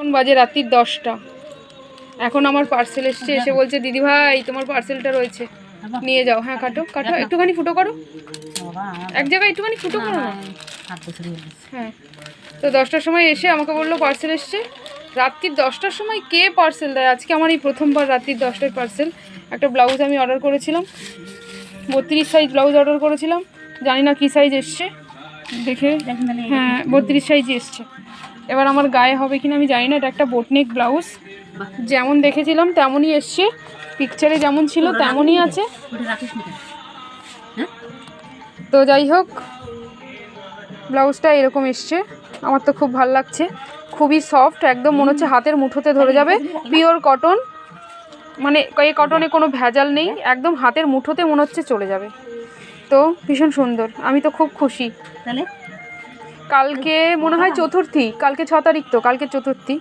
এখন বাজে রাত্রির 10টা। এখন আমার পার্সেল এসছে, এসে বলছে দিদি ভাই তোমার পার্সেলটা রয়েছে, নিয়ে যাও। হ্যাঁ কাটো কাটো, একটুখানি ফুটো করো, এক জায়গায় একটুখানি ফুটো করো না। হ্যাঁ, তো 10টার সময় এসে আমাকে বললো পার্সেল এসছে। রাত্রির 10টার সময় কে পার্সেল দেয়? আজকে আমার এই প্রথমবার রাত্রির 10টায় পার্সেল। একটা ব্লাউজ আমি অর্ডার করেছিলাম, 32 সাইজ ব্লাউজ অর্ডার করেছিলাম, জানি না কী সাইজ এসছে দেখে। হ্যাঁ 32 সাইজ এসছে। এবার আমার গায়ে হবে কিনা আমি জানি না। এটা একটা বোটনেক ব্লাউজ, যেমন দেখেছিলাম তেমনই এসছে, পিকচারে যেমন ছিল তেমনই আছে। তো যাই হোক, ব্লাউজটা এরকম এসছে, আমার তো খুব ভালো লাগছে। খুবই সফট, একদম মনে হচ্ছে হাতের মুঠোতে ধরে যাবে। পিওর কটন, মানে এই কটনে কোনো ভেজাল নেই, একদম হাতের মুঠোতে মনে হচ্ছে চলে যাবে। তো ভীষণ সুন্দর, আমি তো খুব খুশি। কালকে মনে হয় চতুর্থী, কালকে 6 তারিখ, তো কালকে চতুর্থী।